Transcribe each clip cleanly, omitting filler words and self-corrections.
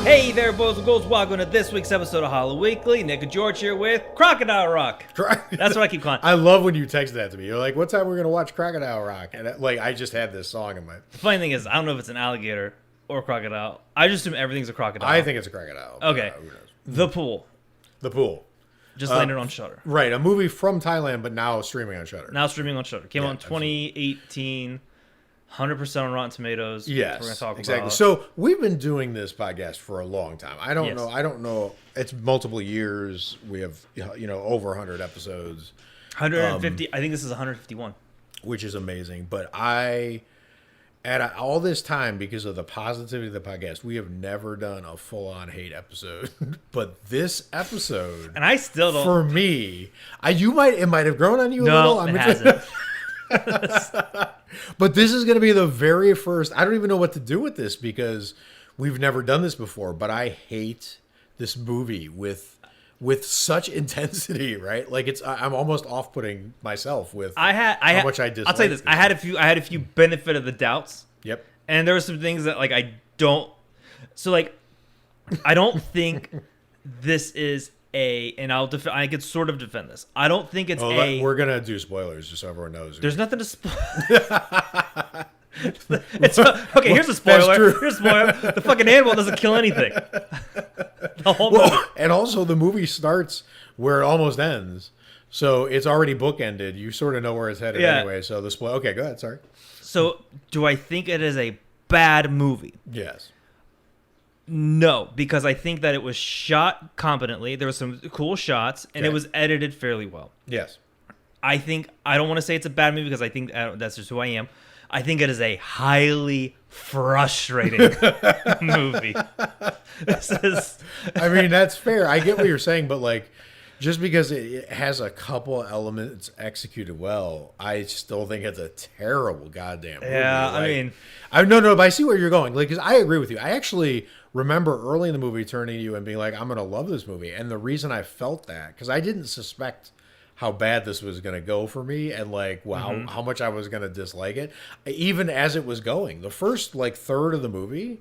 Hey there, boys and girls. Welcome to this week's episode of Hollow Weekly. Nick and George here with Crocodile Rock. That's what I keep calling. I love when you text that to me. You're like, what time we're going to watch Crocodile Rock? And I just had this song in my... The funny thing is, I don't know if it's an alligator or a crocodile. I just assume everything's a crocodile. I think it's a crocodile. Okay. Who knows? The Pool. The Pool. Just landed on Shudder. Right. A movie from Thailand, but now streaming on Shudder. Now streaming on Shudder. Came out in 2018. 100% on Rotten Tomatoes. Yes, we're gonna talk exactly. About. So we've been doing this podcast for a long time. I don't Yes. know. I don't know. It's multiple years. We have over 100 episodes. 150. I think this is 151. Which is amazing. But all this time, because of the positivity of the podcast, we have never done a full-on hate episode. But this episode, And I still don't. for me, it might have grown on you a little. No, it hasn't. But this is going to be the very first. I don't even know what to do with this because we've never done this before. But I hate this movie with such intensity, right? Like I'm almost off-putting myself with how much I dislike. I'll tell you this: I had a few benefit of the doubts. Yep. And there were some things that I don't. So I don't think this is and I could sort of defend this. I don't think it's we're gonna do spoilers just so everyone knows. There's nothing to spoil. Okay, here's a spoiler. That's true. Here's a spoiler. The fucking animal doesn't kill anything. The whole movie. And also the movie starts where it almost ends, so it's already bookended. You sort of know where it's headed anyway. So the spoiler. Okay, go ahead. Sorry. So do I think it is a bad movie? Yes. No, because I think that it was shot competently. There were some cool shots, and it was edited fairly well. Yes. I don't want to say it's a bad movie because I think that's just who I am. I think it is a highly frustrating movie. I mean, that's fair. I get what you're saying, but just because it has a couple elements executed well, I still think it's a terrible goddamn movie. Yeah, but I see where you're going. Because I agree with you. I actually remember early in the movie turning to you and being like, I'm going to love this movie. And the reason I felt that, because I didn't suspect how bad this was going to go for me and how much I was going to dislike it, even as it was going. The first third of the movie,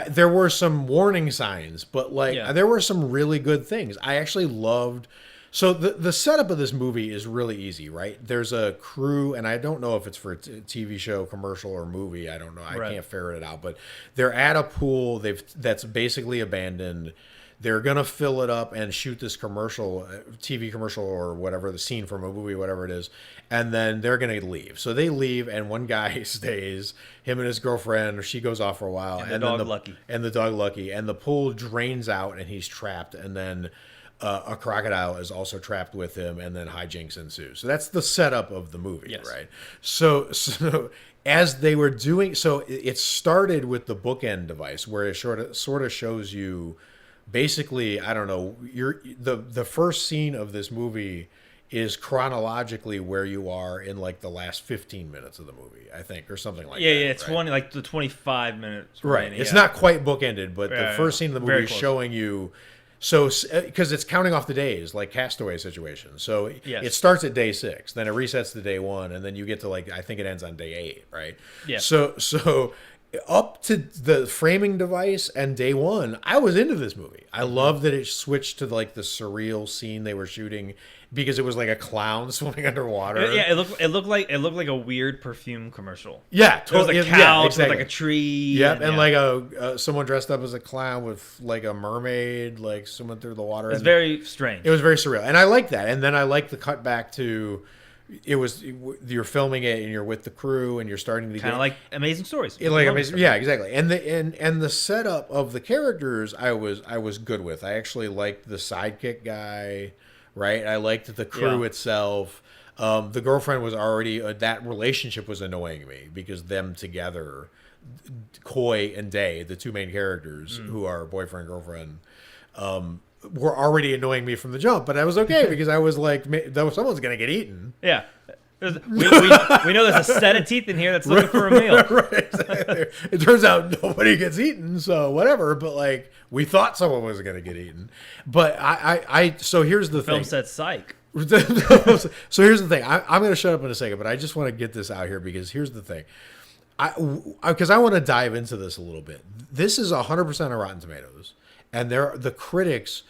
there were some warning signs, but there were some really good things. I actually loved. So the setup of this movie is really easy, right? There's a crew, and I don't know if it's for a TV show, commercial, or movie. I don't know. I can't ferret it out. But they're at a pool that's basically abandoned. They're going to fill it up and shoot this commercial, TV commercial or whatever, the scene from a movie, whatever it is. And then they're going to leave. So they leave, and one guy stays, him and his girlfriend, or she goes off for a while. And the dog Lucky. And the dog Lucky. And the pool drains out, and he's trapped. And then a crocodile is also trapped with him, and then hijinks ensue. So that's the setup of the movie, right? So as they were doing, so it started with the bookend device, where it sort of shows you, basically, I don't know, the first scene of this movie is chronologically where you are in the last 15 minutes of the movie, I think, or something like that. Yeah, it's the 25 minutes. Right. It's not quite bookended, but the first scene of the movie is showing you. So, because it's counting off the days, like Castaway situation. So it starts at day 6, then it resets to day 1, and then you get to I think it ends on day 8, right? Yeah. So up to the framing device and day 1, I was into this movie. I love that it switched to the surreal scene they were shooting, because it was like a clown swimming underwater. Yeah, it looked like a weird perfume commercial. Yeah, totally. It was a couch with a tree. Yep, and someone dressed up as a clown with a mermaid swimming through the water. It's very strange. It was very surreal, and I like that. And then I like the cut back to. You're filming it and you're with the crew and you're starting to kind of like Amazing Stories. Yeah, exactly. And the setup of the characters I was good with. I actually liked the sidekick guy, right? I liked the crew itself. The girlfriend was already that relationship was annoying me because them together Coy and Day, the two main characters who are boyfriend girlfriend, were already annoying me from the jump. But I was okay because I was like, someone's gonna get eaten. Yeah. We know there's a set of teeth in here that's looking for a meal. Right. Exactly. It turns out nobody gets eaten, so whatever. But like, we thought someone was gonna get eaten. But so here's the Film thing. said psych. So here's the thing. I'm going to shut up in a second, but I just want to get this out here because here's the thing. Because I want to dive into this a little bit. This is 100% on Rotten Tomatoes, and the critics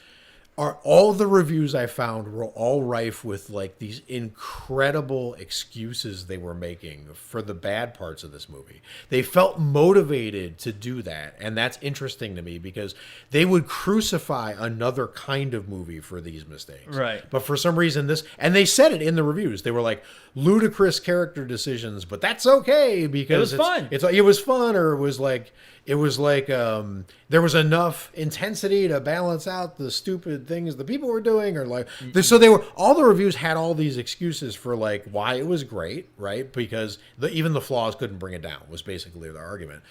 are, all the reviews I found were all rife with like these incredible excuses they were making for the bad parts of this movie. They felt motivated to do that, and that's interesting to me because they would crucify another kind of movie for these mistakes. Right. But for some reason and they said it in the reviews. They were like, ludicrous character decisions, but that's okay because it was fun. It was fun, or it was like there was enough intensity to balance out the stupid things the people were doing, or like so they were, all the reviews had all these excuses for like why it was great, right? Because even the flaws couldn't bring it down, was basically their argument.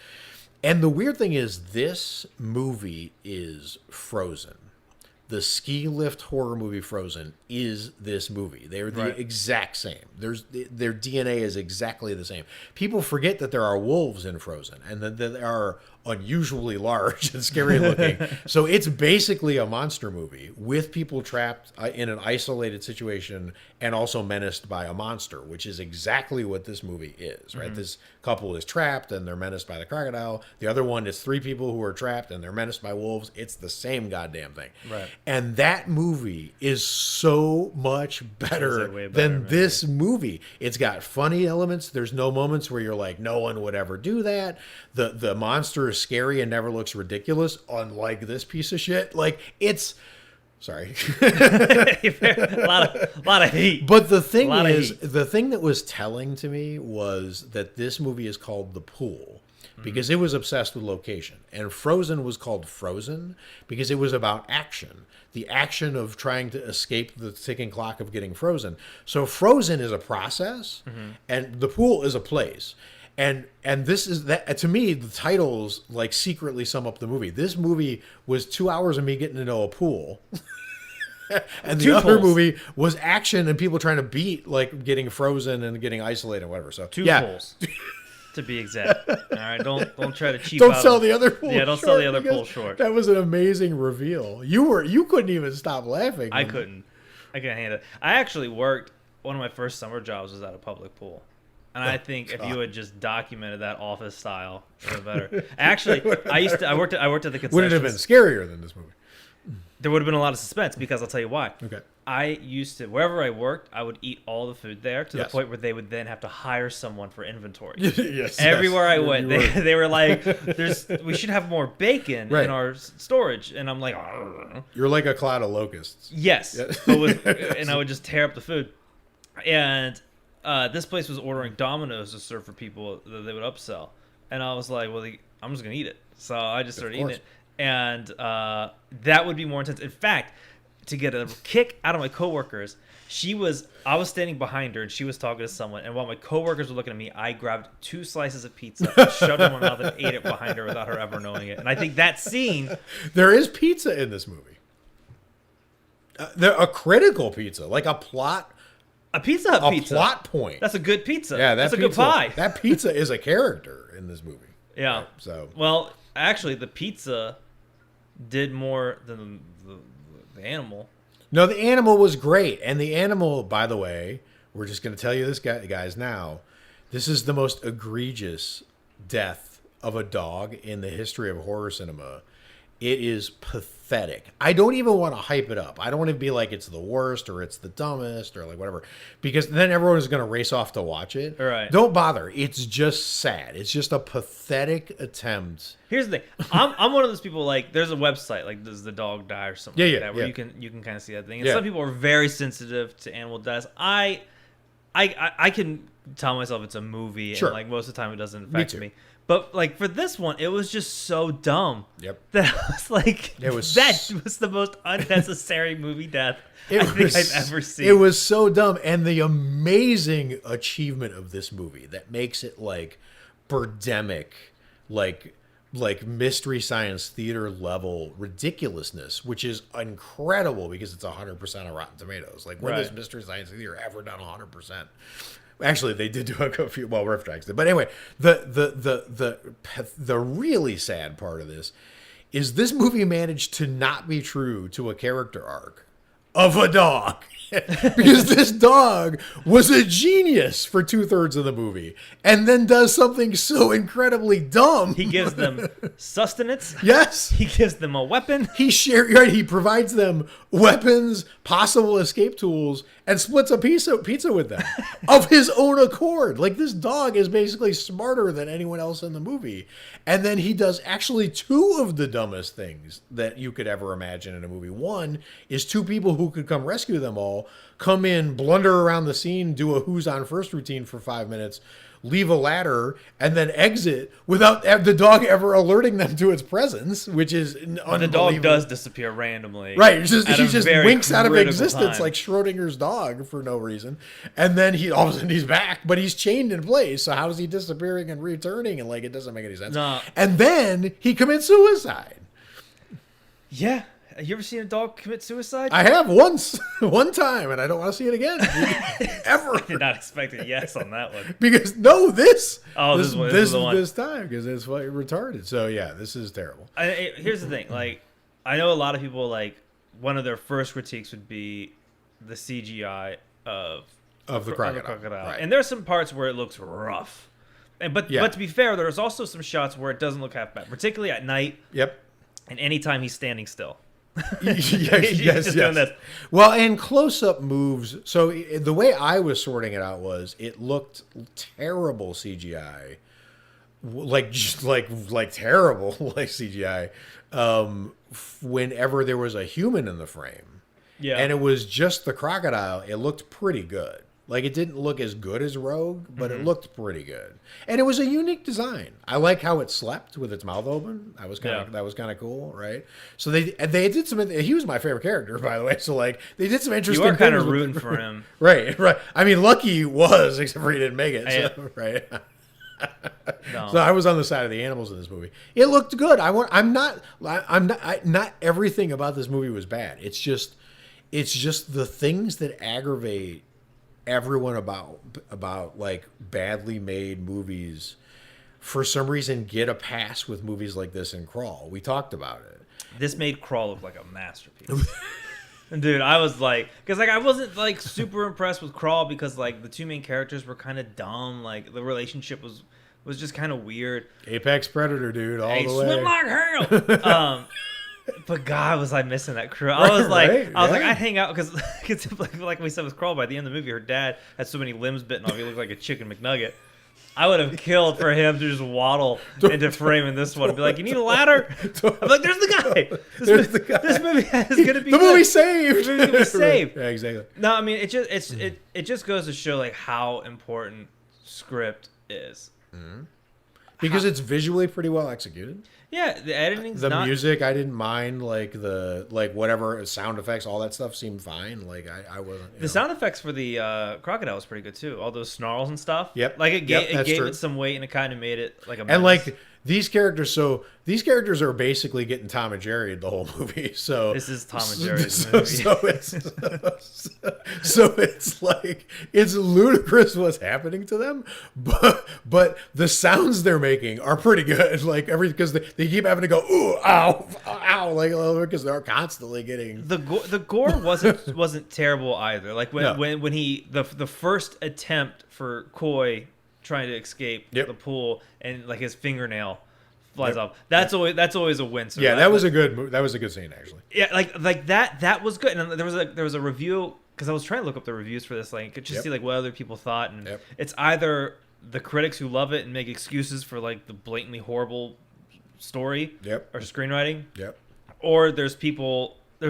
And the weird thing is, this movie is Frozen. The ski lift horror movie Frozen is this movie. They're the exact same. Their DNA is exactly the same. People forget that there are wolves in Frozen and that they are unusually large and scary looking. So it's basically a monster movie with people trapped in an isolated situation and also menaced by a monster, which is exactly what this movie is, right? Mm-hmm. This couple is trapped and they're menaced by the crocodile. The other one is three people who are trapped and they're menaced by wolves. It's the same goddamn thing. Right. And that movie is so much better than this movie. It's got funny elements. There's no moments where you're like, no one would ever do that. The monster is scary and never looks ridiculous, unlike this piece of shit. Like, it's... Sorry. a lot of heat. But the thing is, the thing that was telling to me was that this movie is called The Pool because it was obsessed with location. And Frozen was called Frozen because it was about action. The action of trying to escape the ticking clock of getting frozen. So Frozen is a process, and The Pool is a place. And this is that, to me, the titles like secretly sum up the movie. This movie was 2 hours of me getting to know a pool. And the other movie was action and people trying to beat like getting frozen and getting isolated and whatever. So two pools. To be exact. All right, don't try to cheap don't out. Sell the other pool. Yeah, don't sell the other pool short. That was an amazing reveal. You couldn't even stop laughing. I couldn't handle it. I actually worked, one of my first summer jobs was at a public pool. And I think if you had just documented that office style, it would have been better. Actually, I worked at the concessions. Would it have been scarier than this movie? There would have been a lot of suspense because I'll tell you why. Okay. I used to, wherever I worked, I would eat all the food there to the point where they would then have to hire someone for inventory. Everywhere I went, they were like, we should have more bacon in our storage. And I'm like, you're like a cloud of locusts. Yes. And I would just tear up the food. And this place was ordering Domino's to serve for people that they would upsell. And I was like, well, I'm just going to eat it. So I just started eating it. And that would be more intense. In fact, to get a kick out of my coworkers, I was standing behind her and she was talking to someone. And while my coworkers were looking at me, I grabbed 2 slices of pizza, shoved them in my mouth, and ate it behind her without her ever knowing it. And I think that scene... There is pizza in this movie. A critical pizza, like a plot... A Pizza Hut pizza. A plot point. That's a good pizza. Yeah, that's a good pie. That pizza is a character in this movie. Yeah. Right? So, well, actually, the pizza did more than the animal. No, the animal was great. And the animal, by the way, we're just going to tell you this, guys, now. This is the most egregious death of a dog in the history of horror cinema. It is pathetic. I don't even want to hype it up. I don't want to be like it's the worst or it's the dumbest or like whatever, because then everyone is going to race off to watch it. Right. Don't bother. It's just sad. It's just a pathetic attempt. Here's the thing. I'm one of those people, like, there's a website, like, does the dog die or something like that, where you can kind of see that thing. And some people are very sensitive to animal deaths. I can tell myself it's a movie, and like most of the time it doesn't affect me. But like for this one, it was just so dumb. Yep. That I was like, that was the most unnecessary movie death I think I've ever seen. It was so dumb, and the amazing achievement of this movie that makes it like birdemic, like Mystery Science Theater level ridiculousness, which is incredible because it's 100% on Rotten Tomatoes. Like, when has Mystery Science Theater ever done 100%? Actually, they did do a few. Well, Rift Tracks did, but anyway, the really sad part of this movie managed to not be true to a character arc of a dog. Because this dog was a genius for 2/3 of the movie and then does something so incredibly dumb. He gives them sustenance. Yes. He gives them a weapon. He provides them weapons, possible escape tools, and splits a pizza with them of his own accord. Like, this dog is basically smarter than anyone else in the movie. And then he does actually two of the dumbest things that you could ever imagine in a movie. One is two people who could come rescue them all, come in, blunder around the scene, do a who's on first routine for 5 minutes, leave a ladder, and then exit without the dog ever alerting them to its presence, which is unbelievable. The dog does disappear randomly. Right. He just winks out of existence time. like Schrodinger's dog for no reason. And then all of a sudden he's back, but he's chained in place. So how is he disappearing and returning? And, like, it doesn't make any sense. No. And then he commits suicide. Yeah. You ever seen a dog commit suicide? I have once, one time, and I don't want to see it again. Ever. I did not expect a yes on that one. Because, this time, because it's like retarded. So, yeah, this is terrible. Here's the thing. Like, I know a lot of people, like, one of their first critiques would be the CGI of the crocodile. Right. And there's some parts where it looks rough. But to be fair, there's also some shots where it doesn't look half bad, particularly at night. Yep. And anytime he's standing still. yes. Well, and close-up moves. So the way I was sorting it out was it looked terrible CGI, like terrible like CGI. Whenever there was a human in the frame, and it was just the crocodile, it looked pretty good. Like, it didn't look as good as Rogue, but it looked pretty good, and it was a unique design. I like how it slept with its mouth open. That was kind of cool, right? So they did some. He was my favorite character, by the way. So, like, they did some interesting. You are kind of rooting for him, right? I mean, Lucky was, except for he didn't make it, right? No. So I was on the side of the animals in this movie. It looked good. Not everything about this movie was bad. It's just the things that aggravate everyone about like badly made movies for some reason get a pass with movies like this and Crawl. We talked about it. This made Crawl look like a masterpiece. Dude, I was like, because like I wasn't like super impressed with Crawl because like the two main characters were kind of dumb. Like the relationship was just kind of weird. Apex Predator, dude, all the way. Swim like hell. But God, was I missing that crew? I was like, I hang out because like we said with Crawl. By the end of the movie, her dad had so many limbs bitten off, he looked like a chicken McNugget. I would have killed for him to just waddle into frame in this one and be like, "You need a ladder?" I'm like, "There's the guy. This movie is gonna be the movie saved. The movie saved." Yeah, exactly. No, I mean it just goes to show like how important script is. Mm-hmm. Because it's visually pretty well executed. Yeah, the editing's music, I didn't mind. Like whatever sound effects, all that stuff seemed fine. Like I wasn't. The sound effects for the crocodile was pretty good too. All those snarls and stuff. Yep. Like it gave it some weight and it kind of made it like a. And like these characters are basically getting Tom and Jerry the whole movie. So this is Tom and Jerry's movie. So it's like it's ludicrous what's happening to them, but the sounds they're making are pretty good. Like because they keep having to go ooh ow ow like because they're constantly getting the gore wasn't terrible either. Like when he the first attempt for Coy trying to escape the pool and like his fingernail flies off. That's always a win. So that was a good scene actually. Yeah, like that was good. And there was a review because I was trying to look up the reviews for this, like just see like what other people thought, and it's either the critics who love it and make excuses for like the blatantly horrible story or screenwriting, or there's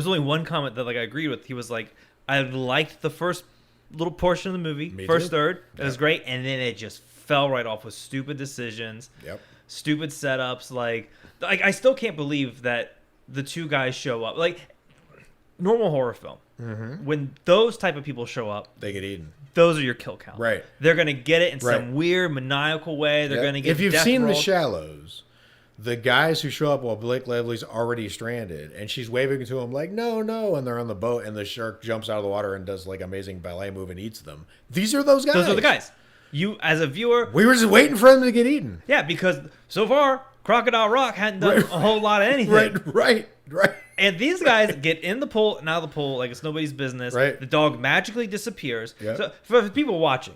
only one comment that like I agreed with. He was like, I liked the first little portion of the movie, first third, it was great, and then it just fell right off with stupid decisions, stupid setups. Like I still can't believe that the two guys show up. Like normal horror film, when those type of people show up, they get eaten. Those are your kill count. Right. They're gonna get it in some weird maniacal way. They're gonna get. If you've seen The Shallows, the guys who show up while Blake Lively's already stranded, and she's waving to him like, no, no, and they're on the boat, and the shark jumps out of the water and does like amazing ballet move and eats them. These are those guys. Those are the guys. You, as a viewer... We were just waiting for them to get eaten. Yeah, because so far, Crocodile Rock hadn't done a whole lot of anything. Right. And these guys get in the pool and out of the pool like it's nobody's business. Right. The dog magically disappears. Yep. So for people watching,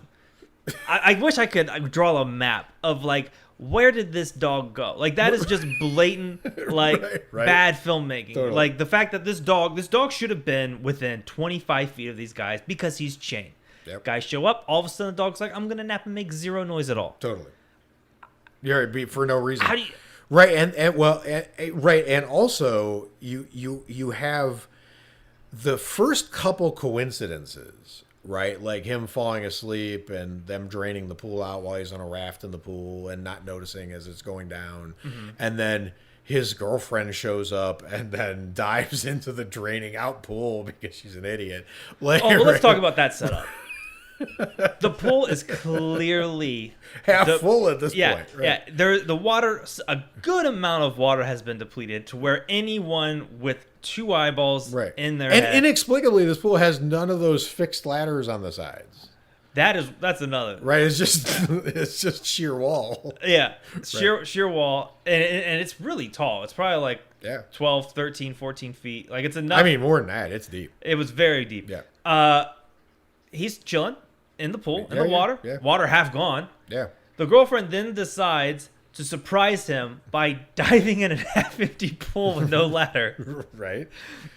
I wish I could draw a map of like, where did this dog go? Like, that is just blatant, like, bad filmmaking. Totally. Like, the fact that this dog should have been within 25 feet of these guys because he's chained. Yep. Guys show up, all of a sudden the dog's like, I'm going to nap and make zero noise at all. Totally. You're right, for no reason. How do you... Right, and also you have the first couple coincidences, right? Like him falling asleep and them draining the pool out while he's on a raft in the pool and not noticing as it's going down, and then his girlfriend shows up and then dives into the draining out pool because she's an idiot. Like, let's talk about that setup. The pool is clearly half full at this point. Right? Yeah, the water, a good amount of water has been depleted to where anyone with two eyeballs in their head. And inexplicably, this pool has none of those fixed ladders on the sides. That's another. Right, it's just sheer wall. Yeah, sheer wall, and it's really tall. It's probably like 12, 13, 14 feet. Like, it's enough. I mean, more than that. It's deep. It was very deep. Yeah. He's chilling in the pool, in the water. Yeah. Water half gone. Yeah. The girlfriend then decides to surprise him by diving in a half-empty pool with no ladder. Right.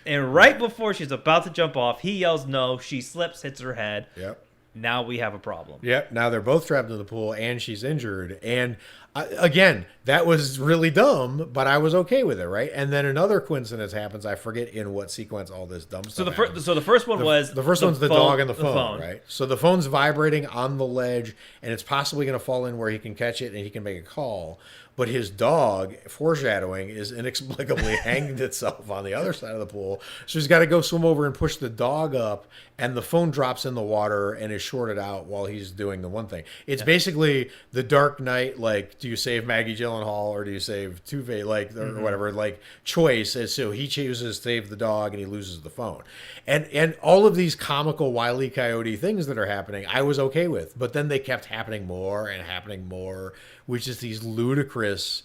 And right before she's about to jump off, he yells no. She slips, hits her head. Yep. Now we have a problem. Yep. Now they're both trapped in the pool, and she's injured. And again, that was really dumb, but I was okay with it, right? And then another coincidence happens. I forget in what sequence all this dumb stuff happens. So the first one was the first one's the dog and the phone, right? So the phone's vibrating on the ledge, and it's possibly going to fall in where he can catch it and he can make a call. But his dog, foreshadowing, is inexplicably hanged itself on the other side of the pool. So he's got to go swim over and push the dog up, and the phone drops in the water and is shorted out while he's doing the one thing. It's basically the Dark Knight, like, do you save Maggie Gyllenhaal or do you save Two-Face, like, or whatever, like, choice. And so he chooses to save the dog and he loses the phone. And all of these comical Wile E. Coyote things that are happening, I was okay with. But then they kept happening more and happening more, which is these ludicrous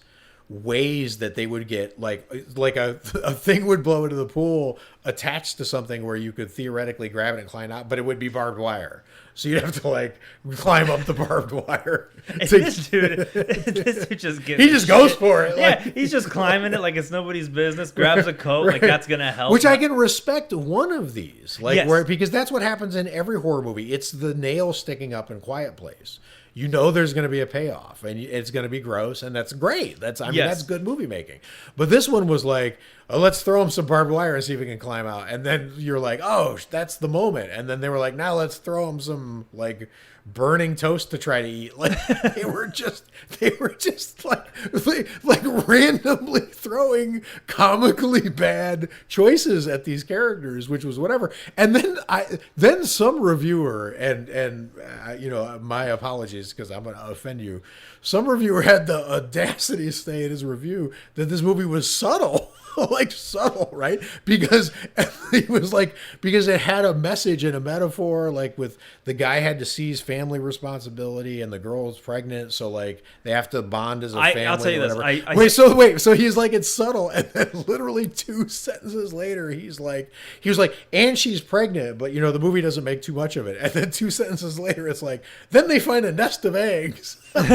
ways that they would get like a thing would blow into the pool attached to something where you could theoretically grab it and climb out, but it would be barbed wire. So you'd have to like climb up the barbed wire. This dude just he just goes for it. Yeah, he's just climbing it like it's nobody's business. Grabs a coat like that's gonna help. Which I can respect one of these, like where because that's what happens in every horror movie. It's the nail sticking up in Quiet Place. You know there's going to be a payoff, and it's going to be gross, and that's great. That's good movie making. But this one was like, oh, let's throw him some barbed wire and see if he can climb out. And then you're like, oh, that's the moment. And then they were like, now let's throw him some like burning toast to try to eat. Like they were just like randomly throwing comically bad choices at these characters, which was whatever. And then some reviewer and you know, my apologies because I'm gonna offend you. Some reviewer had the audacity to say in his review that this movie was subtle. Like subtle, right? Because it was like because it had a message and a metaphor, like with the guy had to seize family responsibility and the girl's pregnant, so like they have to bond as a family. I'll tell you this. So he's like it's subtle, and then literally 2 sentences later, he was like, and she's pregnant, but you know the movie doesn't make too much of it. And then 2 sentences later, it's like, then they find a nest of eggs. But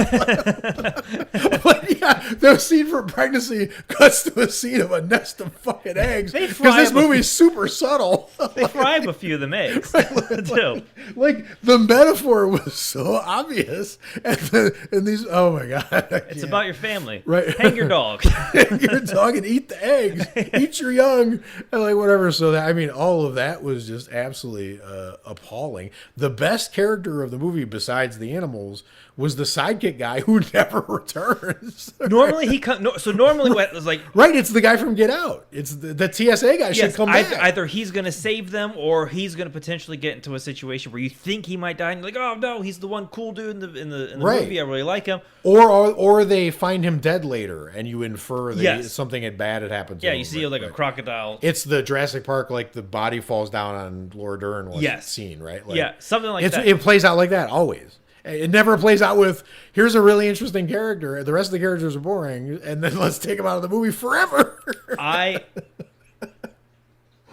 yeah, the scene for pregnancy cuts to a scene of a nest of fucking eggs because this movie's super subtle. They fry up a few of them eggs too. Like the metaphor was so obvious, and these oh my god, it's about your family, right? Hang your dog, hang your dog, and eat the eggs, eat your young, and like whatever. So that I mean, all of that was just absolutely appalling. The best character of the movie, besides the animals, was the sidekick guy who never returns. Normally he comes. No, so normally what it was like. Right, it's the guy from Get Out. It's the TSA guy should come back. Either he's going to save them, or he's going to potentially get into a situation where you think he might die, and you're like, oh no, he's the one cool dude in the movie. I really like him. Or they find him dead later, and you infer that something bad had happened to him. Yeah, you see a crocodile. It's the Jurassic Park, like the body falls down on Laura Dern scene, right? Like, yeah, something like that. It plays out like that always. It never plays out with, here's a really interesting character, the rest of the characters are boring, and then let's take them out of the movie forever. I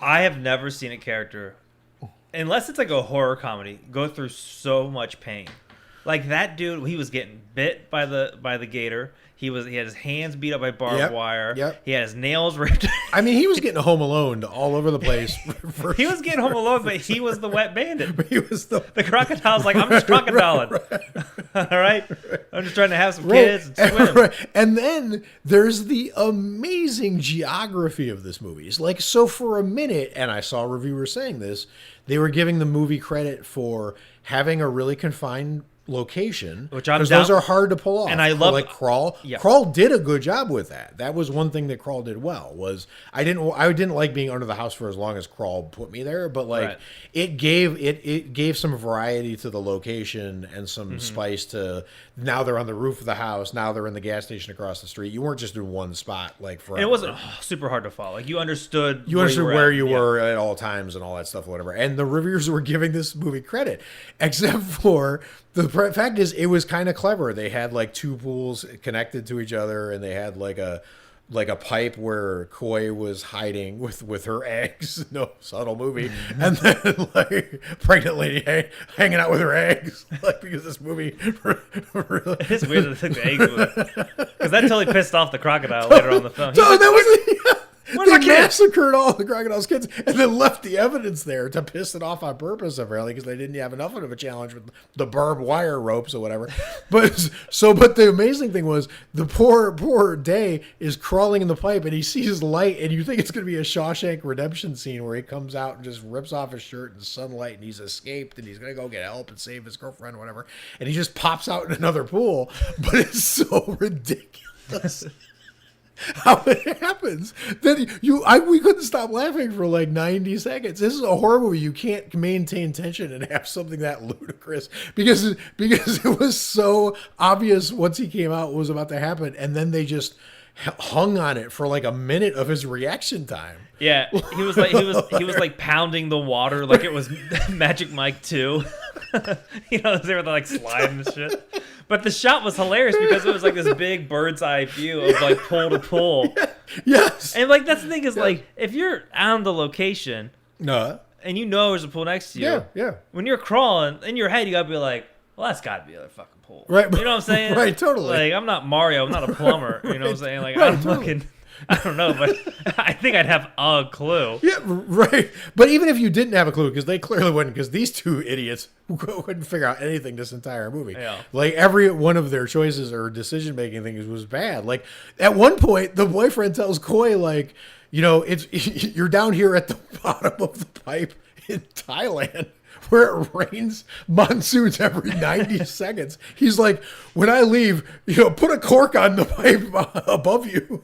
have never seen a character, unless it's like a horror comedy, go through so much pain. Like that dude, he was getting bit by the gator. He had his hands beat up by barbed wire. Yep. He had his nails ripped. I mean, he was getting Home Alone all over the place. He was getting Home Alone, but he was the wet bandit. But he was the crocodile's like, I'm just crocodiling. All right? I'm just trying to have some kids and swim. Right. And then there's the amazing geography of this movie. It's like, so for a minute, and I saw reviewers saying this, they were giving the movie credit for having a really confined location, which I'm because down. those are hard to pull off. And I love like Crawl. Yeah. Crawl did a good job with that. That was one thing that Crawl did well. Was I didn't like being under the house for as long as Crawl put me there, but like it gave some variety to the location and some spice to. Now they're on the roof of the house. Now they're in the gas station across the street. You weren't just in one spot like forever. And it wasn't super hard to follow. Like you understood where you were at all times and all that stuff, whatever. And the reviewers were giving this movie credit, except for the fact is it was kind of clever. They had like two pools connected to each other, and they had like a pipe where Koi was hiding with her eggs. No subtle movie. And then like pregnant lady hanging out with her eggs. Like, because this movie really... It's weird that they took the eggs, because that totally pissed off the crocodile later on the film. No, that was they massacred all the crocodile's kids and then left the evidence there to piss it off on purpose, apparently, because they didn't have enough of a challenge with the barbed wire ropes or whatever. But the amazing thing was the poor Day is crawling in the pipe and he sees light, and you think it's going to be a Shawshank Redemption scene where he comes out and just rips off his shirt in sunlight and he's escaped and he's going to go get help and save his girlfriend or whatever. And he just pops out in another pool. But it's so ridiculous how it happens that we couldn't stop laughing for like 90 seconds. This is a horror movie. You can't maintain tension and have something that ludicrous because it was so obvious once he came out what was about to happen, and then they just hung on it for like a minute of his reaction time. Yeah, he was like pounding the water like it was Magic Mike 2. They were like sliding and shit. But the shot was hilarious because it was like this big bird's eye view of like pool to pool. Yes. And like that's the thing is like if you're on the location, and you know there's a pool next to you, when you're crawling in your head, you gotta be like, well, that's gotta be a fucking pool, right? You know what I'm saying? Right, totally. Like I'm not Mario, I'm not a plumber. You know what I'm saying? Like I'm fucking. I don't know, but I think I'd have a clue. Yeah, right. But even if you didn't have a clue, because they clearly wouldn't, because these two idiots couldn't figure out anything this entire movie. Yeah. Like every one of their choices or decision-making things was bad. Like at one point, the boyfriend tells Koi, like, you're down here at the bottom of the pipe in Thailand, where it rains monsoons every 90 seconds. He's like, when I leave, put a cork on the pipe above you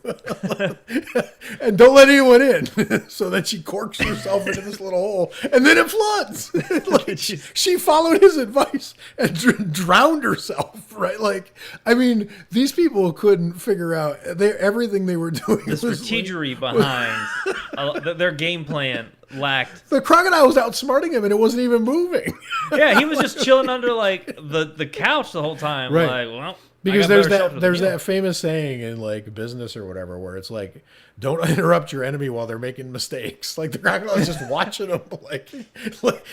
and don't let anyone in. So then she corks herself into this little hole and then it floods. Like, she followed his advice and drowned herself, right? Like, I mean, these people couldn't figure out everything they were doing. The strategery behind their game plan lacked. The crocodile was outsmarting him and it wasn't even moving. Yeah, he was just chilling under like the couch the whole time. Right. Like, well, because there's that famous saying in like business or whatever where it's like, don't interrupt your enemy while they're making mistakes. Like the crocodile is just watching them. Like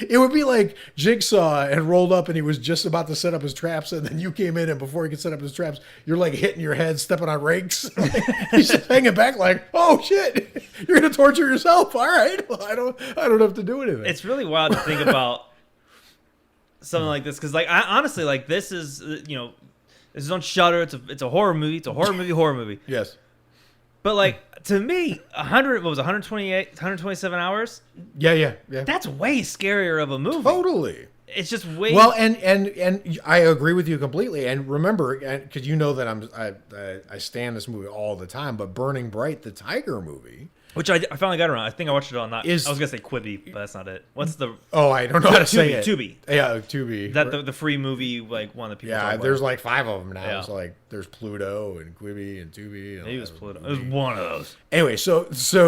it would be like Jigsaw and rolled up and he was just about to set up his traps, and then you came in and before he could set up his traps, you're like hitting your head, stepping on rakes. Like, he's just hanging back like, oh shit, you're gonna torture yourself. All right, well, I don't have to do anything. It's really wild to think about something like this, because like I honestly like this is this is on Shudder. It's a horror movie. It's a horror movie. Yes. But like to me, 127 hours? Yeah. That's way scarier of a movie. Totally. it's just way Well, and I agree with you completely. And remember, because you know that I stand this movie all the time, but Burning Bright, the Tiger movie, which I finally got around. I think I watched it on that. I Is- was gonna say Quibi, but that's not it. What's the oh, I don't know how to say it. Tubi. Yeah, Tubi. That the free movie like one that people talk Yeah, about. there's like 5 of them now. Yeah. It's like there's Pluto and Quibi and Tubi. And Maybe it was Pluto. It was one of those. Anyway,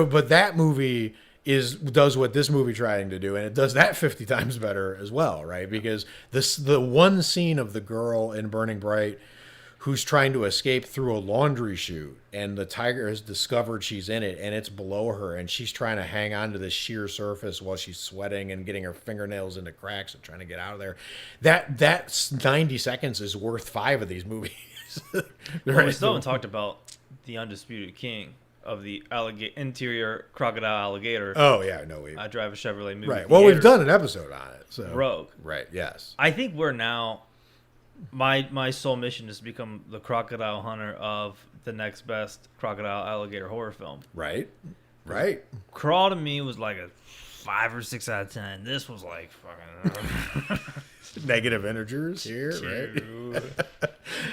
but that movie does what this movie trying to do, and it does that 50 times better as well, right? Because the one scene of the girl in Burning Bright who's trying to escape through a laundry chute, and the tiger has discovered she's in it, and it's below her, and she's trying to hang on to this sheer surface while she's sweating and getting her fingernails into cracks and trying to get out of there. That 90 seconds is worth 5 of these movies. Well, we still haven't talked about the undisputed king of the interior crocodile alligator. Oh yeah, no, I drive a Chevrolet movie. right. Well, we've done an episode on it. So Rogue. Right. Yes. I think we're now. My sole mission is to become the crocodile hunter of the next best crocodile alligator horror film. Right. Right. Crawl to me was like a 5 or 6 out of 10. This was like fucking Negative integers here, Two. right?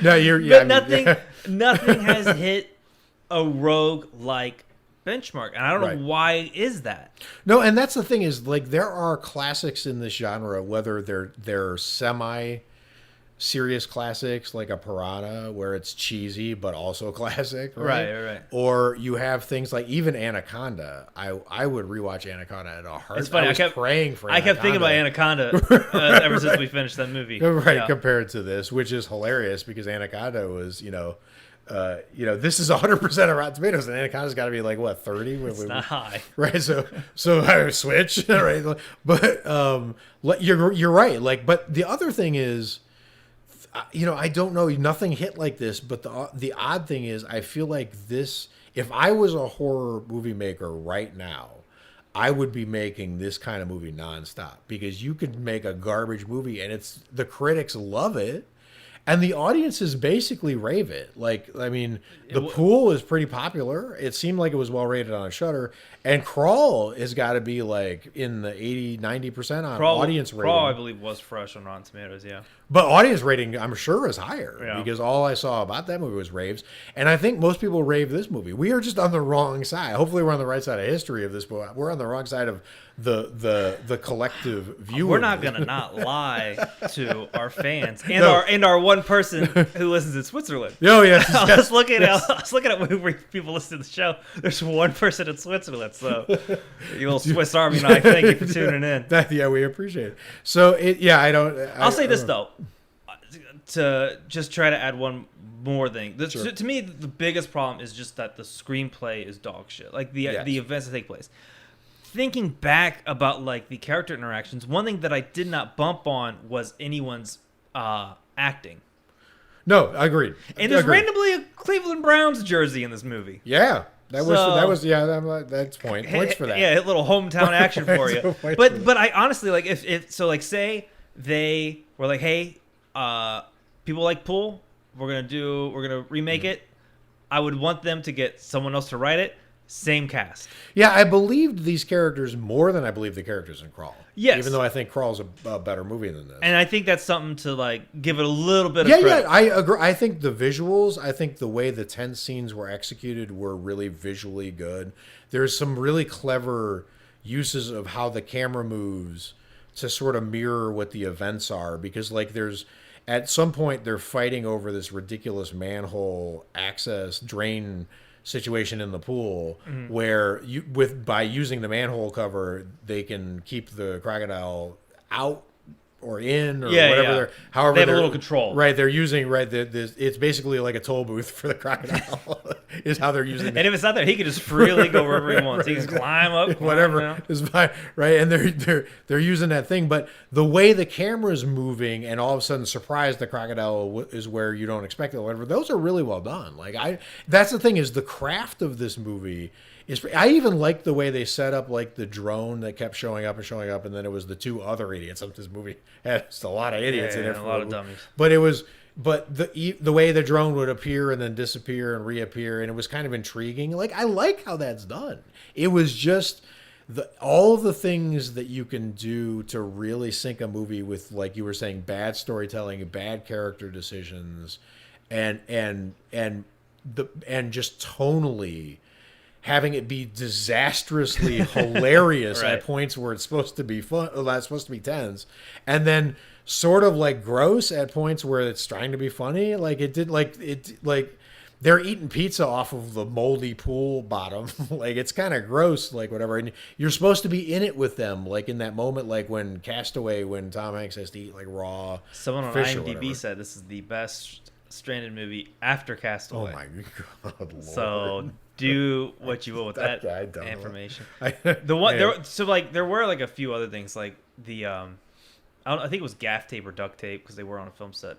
No, yeah. But nothing has hit a Rogue like benchmark, and I don't Right. know why is that. No, and that's the thing is like there are classics in this genre, whether they're semi serious classics like a Piranha where it's cheesy but also classic, Right. Or you have things like even Anaconda. I would rewatch Anaconda at a heart. It's funny. I kept praying for. I kept thinking about Anaconda ever since we finished that movie. Right, Yeah. compared to this, which is hilarious because Anaconda was, this is 100% of Rotten Tomatoes, and Anaconda's got to be like what 30? It's not high. Right, so I switch, right? But you're right. Like, but the other thing is, I don't know. Nothing hit like this. But the odd thing is, I feel like this. If I was a horror movie maker right now, I would be making this kind of movie nonstop because you could make a garbage movie and the critics love it. And the audiences basically rave it. Like, I mean, The Pool is pretty popular. It seemed like it was well rated on Shudder. And Crawl has got to be like in the 80, 90% on audience rating. Crawl, I believe, was fresh on Rotten Tomatoes, yeah. But audience rating, I'm sure, is higher Yeah. because all I saw about that movie was raves. And I think most people rave this movie. We are just on the wrong side. Hopefully we're on the right side of history of this, but we're on the wrong side of the collective view. We're of not this. gonna not lie to our fans and our one person who listens in Switzerland. Oh, yes. I was looking at where people listen to the show. There's one person in Switzerland, so you little Swiss Army knife. Thank you for tuning in. Yeah, we appreciate it. So I'll say this though, to just try to add one more thing. Sure. To me, the biggest problem is just that the screenplay is dog shit. Like the events that take place. Thinking back about like the character interactions, one thing that I did not bump on was anyone's acting. No, agreed. And there's Agreed. randomly a Cleveland Browns jersey in this movie. Yeah, that's that's points for that. Yeah, a little hometown action for you. But I honestly like if say they were like, hey, people like Pool, we're gonna remake it. I would want them to get someone else to write it. Same cast. Yeah, I believed these characters more than I believe the characters in Crawl. Yes. Even though I think Crawl's a better movie than this. And I think that's something to like give it a little bit of credit. Yeah, I agree. I think the visuals, I think the way the tense scenes were executed were really visually good. There's some really clever uses of how the camera moves to sort of mirror what the events are, because like there's at some point they're fighting over this ridiculous manhole access drain situation in the pool where by using the manhole cover they can keep the crocodile out or in or whatever. However, they have a little control. Right, they're using it's basically like a toll booth for the crocodile. Is how they're using it. And if it's not there, he can just freely go wherever he wants. He can climb up, whatever is fine, right? And they're using that thing, but the way the camera's moving, and all of a sudden, surprise, the crocodile is where you don't expect it. Or whatever. Those are really well done. That's the thing is the craft of this movie. I even like the way they set up like the drone that kept showing up, and then it was the 2 other idiots. This movie had just a lot of idiots in it, a lot of dummies. But the way the drone would appear and then disappear and reappear, and it was kind of intriguing. Like I like how that's done. It was just all the things that you can do to really sync a movie with, like you were saying, bad storytelling, bad character decisions, and just tonally having it be disastrously hilarious Right. at points where it's supposed to be fun, it's supposed to be tense, and then sort of like gross at points where it's trying to be funny. Like they're eating pizza off of the moldy pool bottom. Like it's kind of gross, like whatever. And you're supposed to be in it with them, like in that moment, like when Castaway, when Tom Hanks has to eat like raw Someone on fish or IMDb whatever. said this is the best stranded movie after Castaway. Oh my god, Lord. So do what you will with that I don't know. information. The The one there, so like there were like a few other things like the I think it was gaff tape or duct tape because they were on a film set.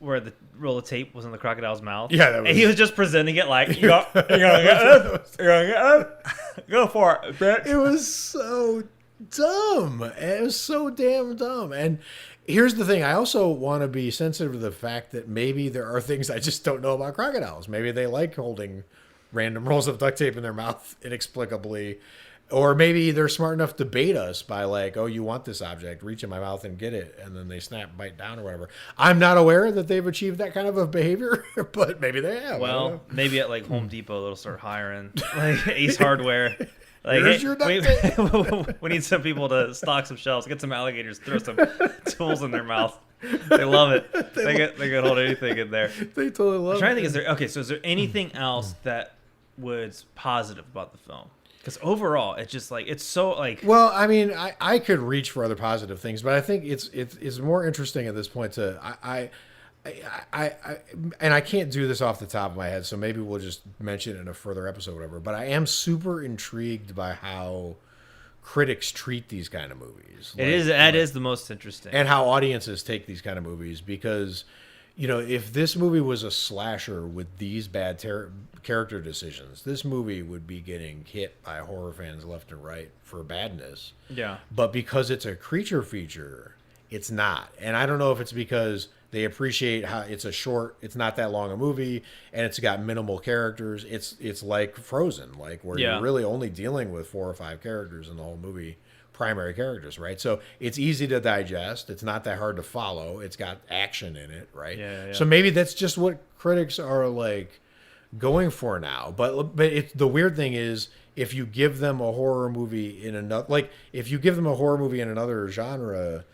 Where the roll of tape was in the crocodile's mouth. Yeah, that was- and he was just presenting it like you're gonna get this, you're gonna get this. Go for it, bitch. It was so dumb. It was so damn dumb. And here's the thing. I also want to be sensitive to the fact that maybe there are things I just don't know about crocodiles. Maybe they like holding random rolls of duct tape in their mouth inexplicably. Or maybe they're smart enough to bait us by like, oh, you want this object, reach in my mouth and get it. And then they snap, bite down or whatever. I'm not aware that they've achieved that kind of a behavior, but maybe they have. I don't Well, know. maybe at like Home Depot they'll start hiring like Ace Hardware. Like, Here's your duct we need some people to stock some shelves, get some alligators, throw some tools in their mouth. They love it. They can hold anything in there. They totally love I'm trying to it. think, is there anything else that was positive about the film? Because overall, it's just like it's so like Well, I mean, I could reach for other positive things, but I think it's more interesting at this point to I and I can't do this off the top of my head, so maybe we'll just mention it in a further episode, or whatever. But I am super intrigued by how critics treat these kind of movies. that is the most interesting. And how audiences take these kind of movies, because if this movie was a slasher with these bad character decisions, this movie would be getting hit by horror fans left and right for badness. Yeah. But because it's a creature feature, it's not. And I don't know if it's because they appreciate how it's not that long a movie, and it's got minimal characters. It's like Frozen, like where Yeah. you're really only dealing with 4 or 5 characters in the whole movie, primary characters, right? So it's easy to digest. It's not that hard to follow. It's got action in it, right? Yeah. So maybe that's just what critics are like going for now. But the weird thing is, if you give them a horror movie in another, in another genre,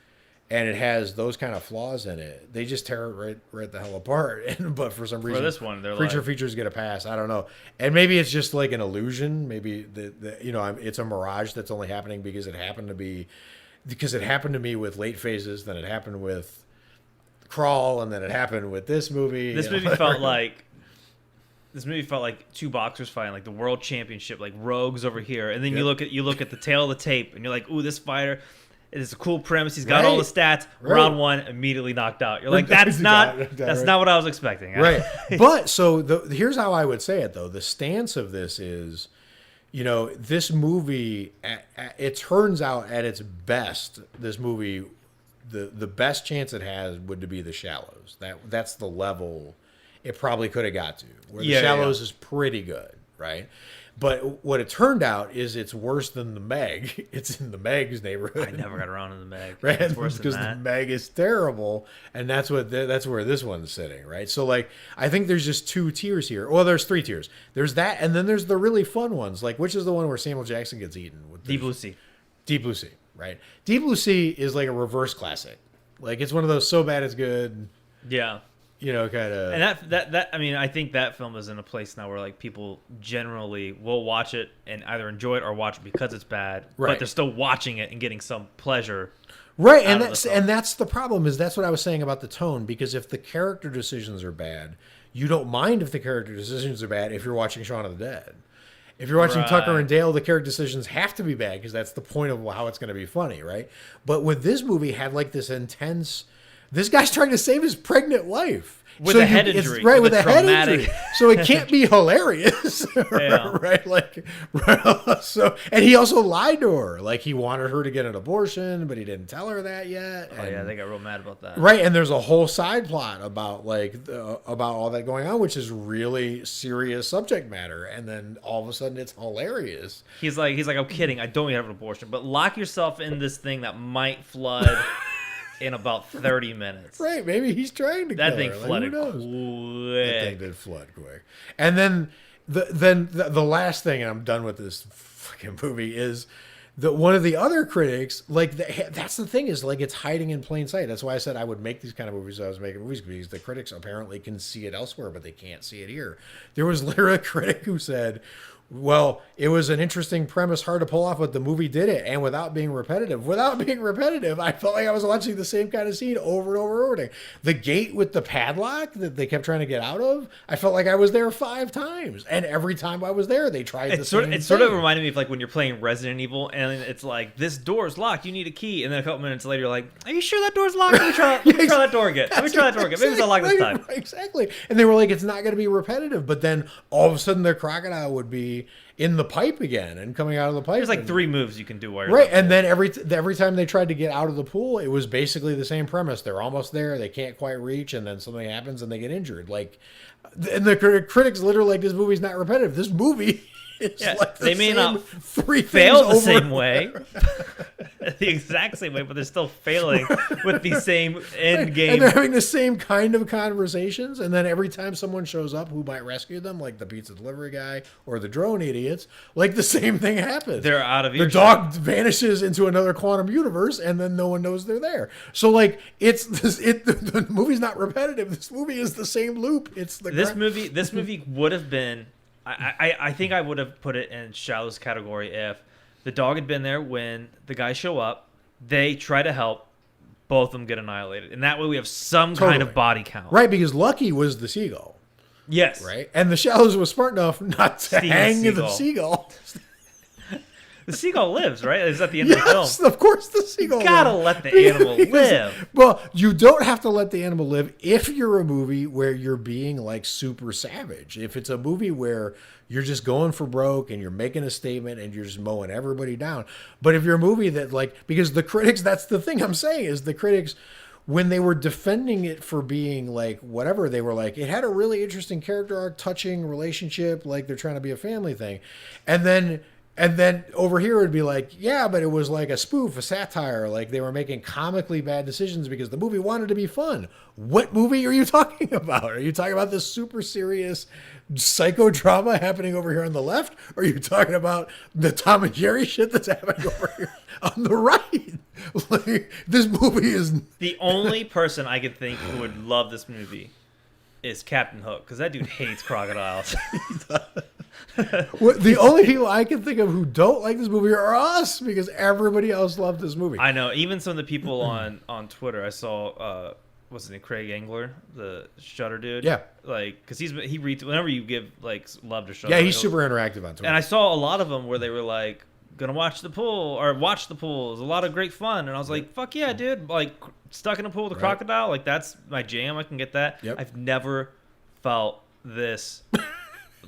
and it has those kind of flaws in it, they just tear it right the hell apart. But for some reason, this one, they're creature like- features get a pass. I don't know, and maybe it's just like an illusion. Maybe it's a mirage that's only happening because it happened to me with Late Phases, then it happened with Crawl, and then it happened with this movie. This movie felt like two boxers fighting, like the world championship, like rogues over here, and then you look at the tail of the tape, and you're like, "Ooh, this fighter, it is a cool premise. He's got all the stats. Right. Round one, immediately knocked out." You're like, "That's not what I was expecting." Right. But so here's how I would say it, though. The stance of this is, this movie, it turns out at its best, this movie, the best chance it has would be The Shallows. That's the level it probably could have got to, where The Shallows is pretty good, right? But what it turned out is it's worse than The Meg. It's in The Meg's neighborhood. I never got around to the Meg. Right? It's worse Because than that. The Meg is terrible, and that's where this one's sitting, right? So like, I think there's just 2 tiers here. Well, there's 3 tiers. There's that, and then there's the really fun ones. Like, which is the one where Samuel Jackson gets eaten? With Deep Blue Sea. Deep Blue Sea, right? Deep Blue Sea is like a reverse classic. Like, it's one of those so bad it's good, Yeah. kind of. And that I mean, I think that film is in a place now where like people generally will watch it and either enjoy it or watch it because it's bad, Right. but they're still watching it and getting some pleasure. Right, out and of the film. that's the problem. That's what I was saying about the tone. Because if the character decisions are bad, you don't mind if the character decisions are bad if you're watching Shaun of the Dead. If you're watching Tucker Right. and Dale, the character decisions have to be bad because that's the point of how it's going to be funny, right? But with this movie, had like this intense. This guy's trying to save his pregnant wife. with a head injury, right? With a head traumatic... injury, so it can't be hilarious, right? Like, so, and he also lied to her. Like, he wanted her to get an abortion, but he didn't tell her that yet. Oh yeah, they got real mad about that. Right, and there's a whole side plot about about all that going on, which is really serious subject matter. And then all of a sudden, it's hilarious. He's like, I'm kidding. I don't even have an abortion, but lock yourself in this thing that might flood in about 30 minutes. Right, maybe he's trying to that kill thing her. flooded quick. That thing did flood quick. And then the last thing, and I'm done with this fucking movie, is that one of the other critics, like, that's the thing, is like, it's hiding in plain sight. That's why I said I would make these kind of movies. I was making movies because the critics apparently can see it elsewhere, but they can't see it here. There was literally a critic who said, well, it was an interesting premise, hard to pull off, but the movie did it, and without being repetitive. Without being repetitive, I felt like I was watching the same kind of scene over and over and over again. The gate with the padlock that they kept trying to get out of, I felt like I was there 5 times, and every time I was there, they tried the same thing. It sort of reminded me of like when you're playing Resident Evil, and it's like, this door's locked, you need a key, and then a couple minutes later, you're like, are you sure that door's locked? Let me try that door again. Let me try that door again. Maybe it's unlocked this time. Exactly. And they were like, it's not going to be repetitive, but then all of a sudden their crocodile would be in the pipe again and coming out of the pipe. There's like 3 moves you can do while you're right, and then every time they tried to get out of the pool, it was basically the same premise. They're almost there, they can't quite reach, and then something happens and they get injured. Like, and the critics literally like, this movie's not repetitive. This movie is like they may not 3 fail the same way, the exact same way, but they're still failing with the same end game. And they're having the same kind of conversations, and then every time someone shows up who might rescue them, like the pizza delivery guy or the drone idiots, like the same thing happens. They're out of earshot. The dog vanishes into another quantum universe, and then no one knows they're there. So like, the movie's not repetitive. This movie is the same loop. It's the this movie would have been. I think I would have put it in Shallow's category if the dog had been there when the guys show up, they try to help, both of them get annihilated. And that way we have some kind of body count. Right, because Lucky was the seagull. Yes. Right? And the Shallows was smart enough not to hang the seagull. The seagull lives, right? Is at the end of the film. Yes, of course the seagull gotta lives. let the animal live. Well, you don't have to let the animal live if you're a movie where you're being like super savage. If it's a movie where you're just going for broke and you're making a statement and you're just mowing everybody down. But if you're a movie that like, because the critics, that's the thing I'm saying, is the critics, when they were defending it for being like whatever, they were like, it had a really interesting character arc, touching relationship, like they're trying to be a family thing. And then over here it would be like, yeah, but it was like a spoof, a satire. Like they were making comically bad decisions because the movie wanted to be fun. What movie are you talking about? Are you talking about this super serious psychodrama happening over here on the left? Or are you talking about the Tom and Jerry shit that's happening over here on the right? Like, this movie is... The only person I could think who would love this movie is Captain Hook, because that dude hates crocodiles. The only people I can think of who don't like this movie are us, because everybody else loved this movie. I know. Even some of the people on Twitter, I saw, what's his name, Craig Engler, the Shudder dude. Yeah. Like, because whenever you give like love to Shudder. Yeah, he's super interactive on Twitter. And I saw a lot of them where they were like, gonna watch the pool. It was a lot of great fun. And I was like, fuck yeah, dude. Like, stuck in a pool with a crocodile, like that's my jam. I can get that. Yep. I've never felt this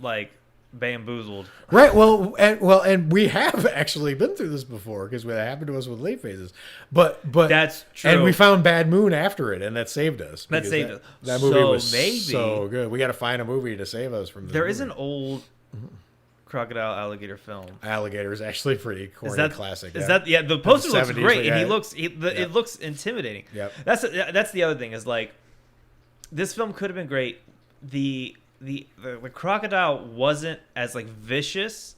like bamboozled. Right. And we have actually been through this before because it happened to us with Late Phases. But that's true. And we found Bad Moon after it, and that saved us. That saved us. That movie was so good. We got to find a movie to save us from this. There is an old crocodile alligator film. Alligator is actually pretty corny classic. The poster looks great, and it it looks intimidating. Yep. That's the other thing is like, this film could have been great. The crocodile wasn't as like vicious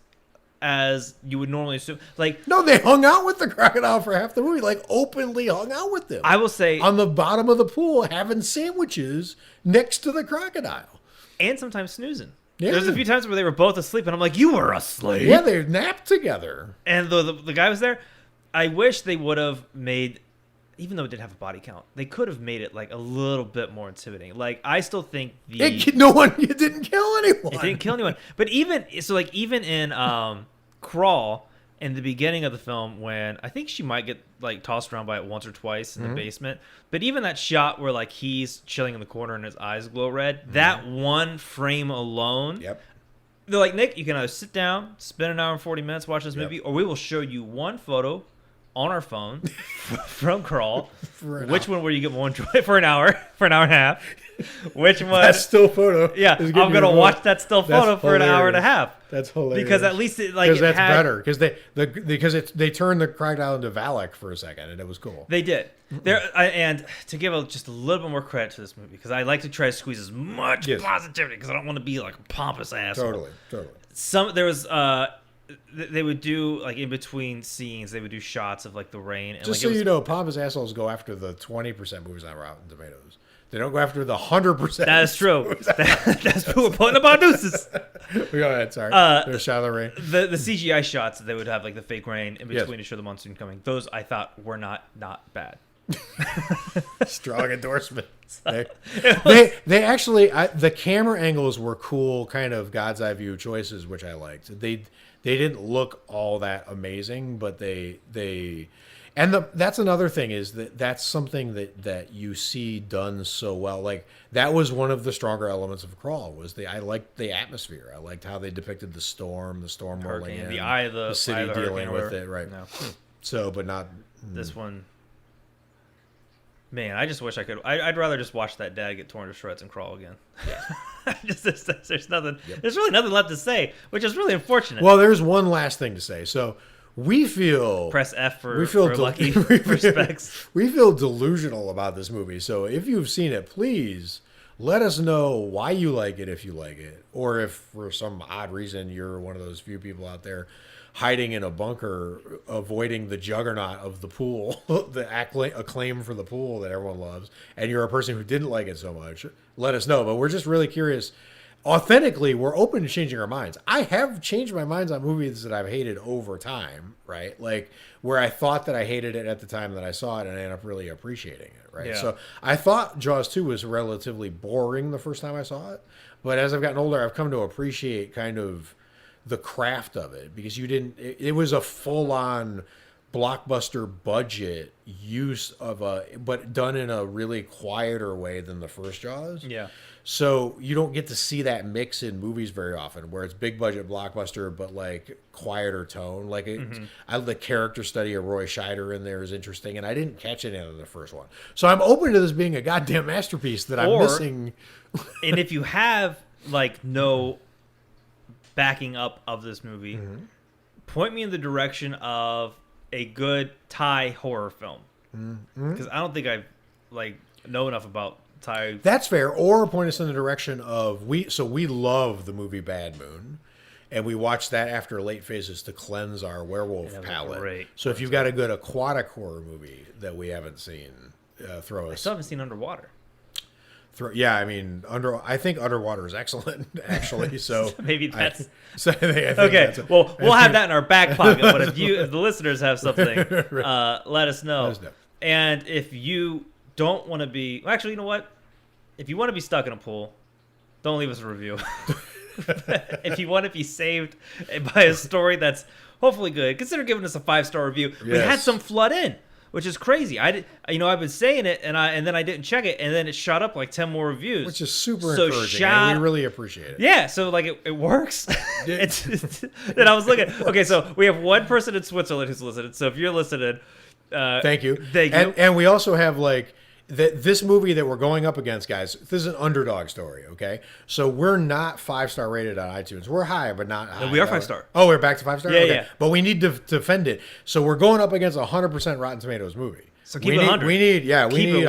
as you would normally assume. Like, no, they hung out with the crocodile for half the movie, like openly hung out with them. I will say, on the bottom of the pool having sandwiches next to the crocodile, and sometimes snoozing. Yeah. There's a few times where they were both asleep, and I'm like, you were asleep? Yeah, they napped together. And the guy was there. I wish they would have made, even though it didn't have a body count, they could have made it like a little bit more intimidating. Like, I still think it didn't kill anyone. It didn't kill anyone. But even in Crawl in the beginning of the film when I think she might get like tossed around by it once or twice in the basement. But even that shot where like he's chilling in the corner and his eyes glow red, that one frame alone. Yep. They're like, Nick, you can either sit down, spend an hour and 40 minutes, watch this movie, or we will show you one photo on our phone from Crawl. Which one will you get more enjoy for an hour and a half? Which one? That still photo. Yeah, I'm gonna watch that still photo for an hour and a half. That's hilarious. Because at least it like because that's better. Because they turned the crocodile into Valak for a second, and it was cool. They did. And to give just a little bit more credit to this movie, because I like to try to squeeze as much positivity, because I don't want to be like a pompous asshole. Totally. There was they would do like in between scenes, they would do shots of like the rain. And, just like, so you know, pompous assholes go after the 20% movies on Rotten Tomatoes. They don't go after the 100%. That is true. That's who we're putting up our deuces. Go ahead, sorry. There's shot of the rain. The CGI shots that they would have, like the fake rain in between to show the monsoon coming. Those I thought were not bad. Strong endorsements. They actually the camera angles were cool, kind of God's eye view choices, which I liked. They didn't look all that amazing, but they. And that's another thing is that's something that you see done so well. Like that was one of the stronger elements of Crawl was I liked the atmosphere. I liked how they depicted the storm rolling in, the eye of the city dealing with it, right? No. So, but not this one. Man, I just wish I could. I'd rather just watch that dad get torn to shreds and Crawl again. Yeah. There's nothing. Yep. There's really nothing left to say, which is really unfortunate. Well, there's one last thing to say. So. We feel press F for lucky respects. We feel delusional about this movie. So if you've seen it, please let us know why you like it if you like it, or if for some odd reason you're one of those few people out there hiding in a bunker, avoiding the juggernaut of the pool, the acclaim for the pool that everyone loves, and you're a person who didn't like it so much. Let us know. But we're just really curious. Authentically, we're open to changing our minds. I have changed my minds on movies that I've hated over time, right? Like where I thought that I hated it at the time that I saw it, and I ended up really appreciating it, right? Yeah. So I thought Jaws 2 was relatively boring the first time I saw it, but as I've gotten older, I've come to appreciate kind of the craft of it because it was a full-on blockbuster budget use of but done in a really quieter way than the first Jaws. Yeah. So you don't get to see that mix in movies very often, where it's big budget blockbuster but like quieter tone. Like the character study of Roy Scheider in there is interesting, and I didn't catch it in the first one. So I'm open to this being a goddamn masterpiece that I'm missing. And if you have like no backing up of this movie, point me in the direction of a good Thai horror film, because I don't think I know enough about Thai. That's fair. Or point us in the direction of we love the movie Bad Moon, and we watched that after late phases to cleanse our werewolf palette. Great. So if you've got a good aquatic horror movie that we haven't seen, throw us. I still haven't seen Underwater. I think Underwater is excellent, actually. So maybe that's I think okay. Well, we'll have that in our back pocket. But if the listeners have something, let us know. Let us know. And if you don't want to be, actually, you know what? If you want to be stuck in a pool, don't leave us a review. If you want to be saved by a story that's hopefully good, consider giving us a 5-star review. Yes. We had some flood in, which is crazy. I've been saying it, and then I didn't check it, and then it shot up like 10 more reviews, which is super encouraging. And we really appreciate it. Yeah, so like it works. Then I was looking. Okay, so we have one person in Switzerland who's listening. So if you're listening, thank you. Thank you. And we also have this movie that we're going up against, guys. This is an underdog story. Okay, so we're not 5-star rated on iTunes. We're high, but not high. No, we are 5-star. Oh, we're back to 5-star. Yeah, okay. yeah. But we need to defend it. So we're going up against a 100% Rotten Tomatoes movie. So keep it 100. We need a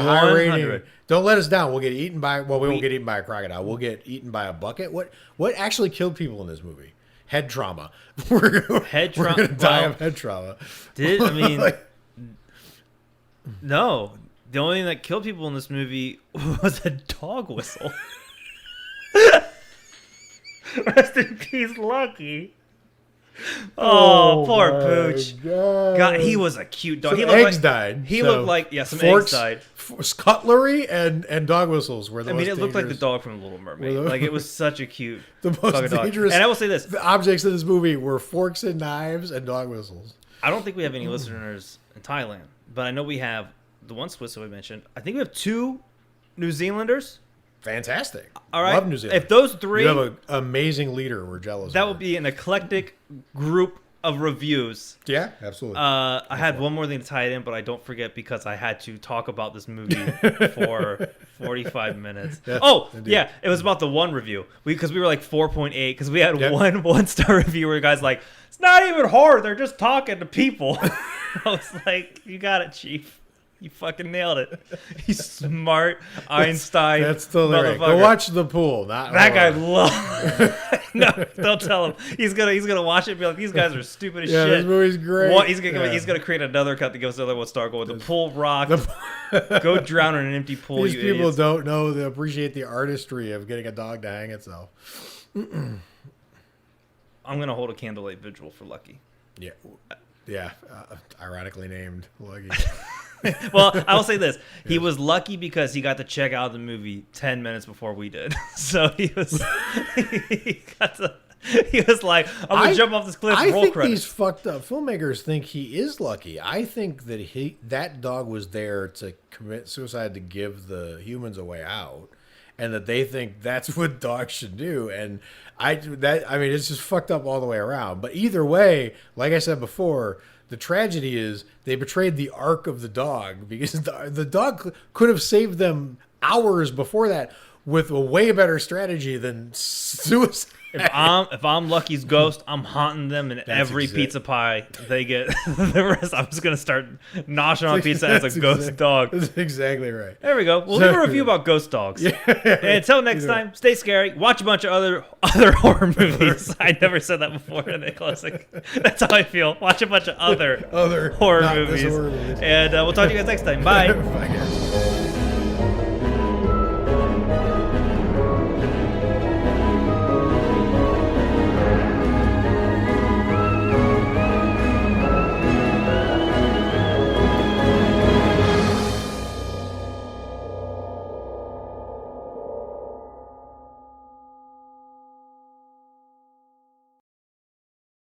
high 100. rating. Don't let us down. We'll get eaten by. Well, we won't get eaten by a crocodile. We'll get eaten by a bucket. What actually killed people in this movie? Head trauma. We're gonna die of head trauma. No. The only thing that killed people in this movie was a dog whistle. Rest in peace, Lucky. Oh, poor my Pooch. God, he was a cute dog. Some He looked eggs like, died. He so looked like some forks, eggs died. Cutlery and dog whistles were the I mean, most it looked like the dangerous- dog from The Little Mermaid. Like it was such a cute the fucking most dog. dangerous. And I will say this: the objects in this movie were forks and knives and dog whistles. I don't think we have any listeners in Thailand, but I know we have the one Swiss that we mentioned. I think we have 2 New Zealanders. Fantastic. All right. Love New Zealand. If those 3, you have an amazing leader. We're jealous. that of would her. be an eclectic group of reviews. Yeah, absolutely. I had one more thing to tie it in, but I don't forget because I had to talk about this movie for 45 minutes. Yes, Oh, indeed. yeah. It was about the one review. Because we were like 4.8 because we had Yep. one star review where the guy's like, it's not even hard. They're just talking to people. I was like, you got it, Chief. You fucking nailed it. He's smart, Einstein. That's totally right. Go motherfucker. watch The Pool. Not That guy horror. loves. No, don't tell him. He's gonna watch it and be like, these guys are stupid as Yeah, shit. this movie's great. He's gonna create another cut that gives another one star going. The pool rocked. The- Go drown in an empty pool. These You people idiots. don't know they appreciate the artistry of getting a dog to hang itself. I'm gonna hold a candlelight vigil for Lucky. Yeah, yeah. Ironically named Lucky. Well, I will say this: he was lucky because he got to check out the movie 10 minutes before we did. So he was, he was like, "I'm gonna jump off this cliff." I Roll think credits. these fucked up filmmakers think he is lucky. I think that that dog was there to commit suicide to give the humans a way out, and that they think that's what dogs should do. And I mean, it's just fucked up all the way around. But either way, like I said before, the tragedy is they betrayed the arc of the dog because the dog could have saved them hours before that with a way better strategy than suicide. If I'm Lucky's ghost, I'm haunting them in every pizza pie they get. The rest, I'm just gonna start noshing on pizza as a ghost dog. That's exactly right. There we go. We'll leave a review about ghost dogs. Yeah. And until next time, stay scary. Watch a bunch of other horror movies. I never said that before in the classic. That's how I feel. Watch a bunch of other Other horror not this movies. horror movies. And we'll talk to you guys next time. Bye. Bye, guys.